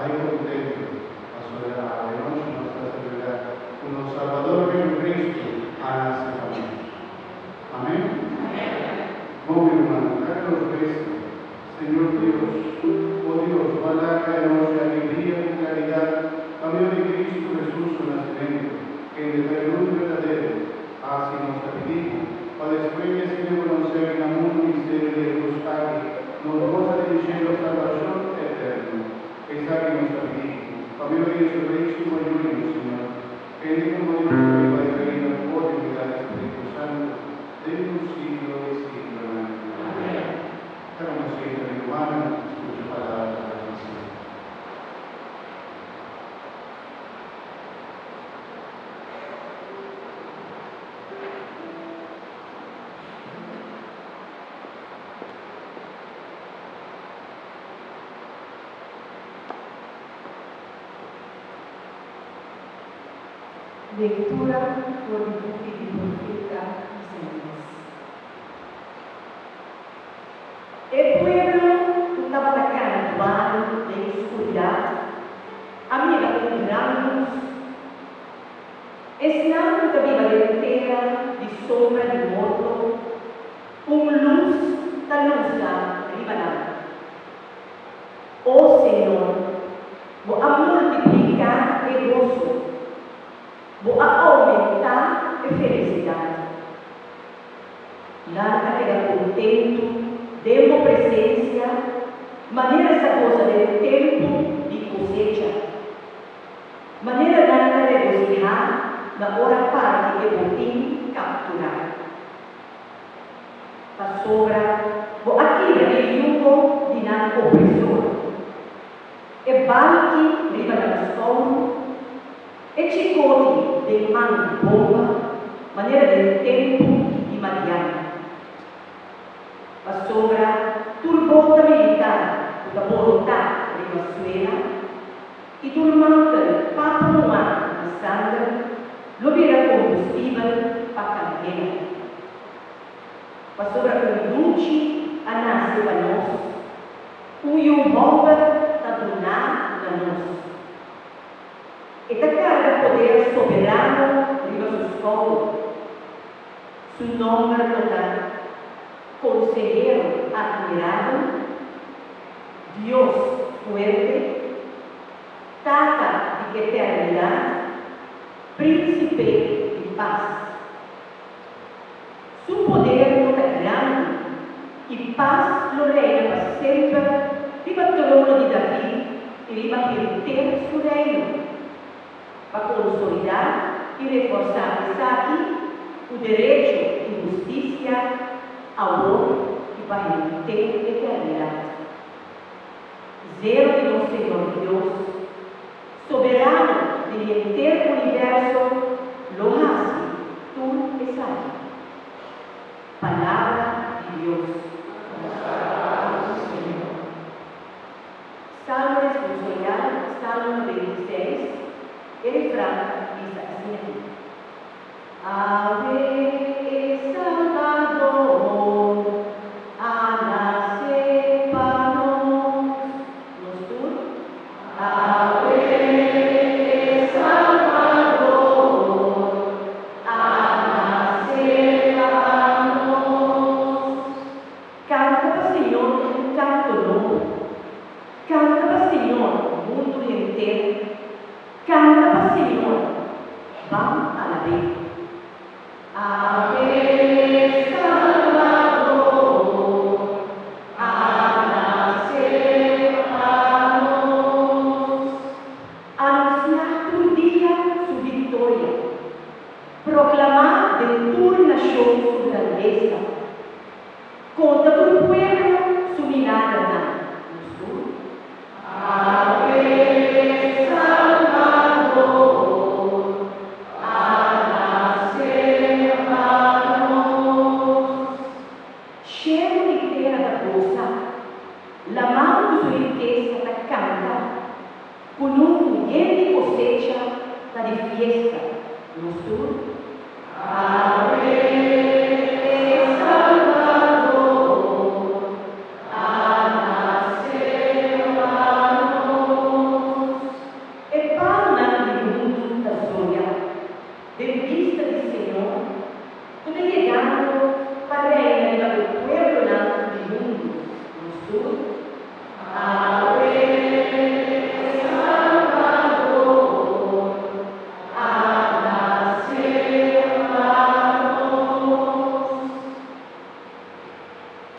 Padre contento, a de noche nuestra seguridad, con el Salvador Jesucristo, a las familias. Amén. Muy hermano, Carlos Cristo, Señor Dios, oh Dios, balácanos de alegría y caridad, camino de Cristo Jesús su nacimiento, que en el luz verdadero, así nos pedimos, para después de conocer el amor misterio de Dios Padre, nos goza de cielo salvación eterna. Esa que nos pedimos, camino de Jesucristo, ayúdenos, Señor, que en como Dios viva y reina por unidad del Espíritu Santo, de un siglo de siglo. Amén. Hermanos y hermanas, escucha palabra de la nación. Lectura por el profeta Isaías. El pueblo estaba atacando de oscuridad, amiga con gran luz. Estando que viva entera de sombra de morto, luz da luz da ribanada. Oh Senhor, vou multiplicar e gozo, vou aumentar a felicidade. Larga era contento, de uma presença, maneira saborosa do tempo de cosecha, maneira nada de regocijar na hora parte de botim capturar. A sobra, vou atira de yugo de nada opressor, e balque riba da sol, e chicote de mão de bomba, maneira de tempo de Mariana. A sobra, turbota militar, da volontà di Venezuela, e turmante papo no ar de Sandra, lo era combustível para a candeia. A sobra com dulce, a nasce para nós, e o bomba a donar na nós. E da carga poder soberano de nossos povos, su nome total. Consejero admirado, Dios fuerte, Tata de eternidad, Príncipe de paz. Su poder no es grande y paz lo reina para siempre, viva el trono de David y viva el su reino, para consolidar y reforzar el derecho y justicia, amor y para el eternidad. Zelo de nosso Senhor Deus, soberano del entero universo, lo hace tú es aquí. Palabra de Dios. Salmo responsorial, Salmo 26, el refrán dice así: Ave Salvador, a nacer para nos. Ave Salvador, a nacer para nos. Canta para o Senhor um canto novo. Canta para o Senhor o mundo inteiro. Canta para o Senhor. Vamos a la vez. Ave Salvador, a nacer para nos. Anunciar tu dia su vitória. Proclamar de tu nação su grandeza. Conta tu pueblo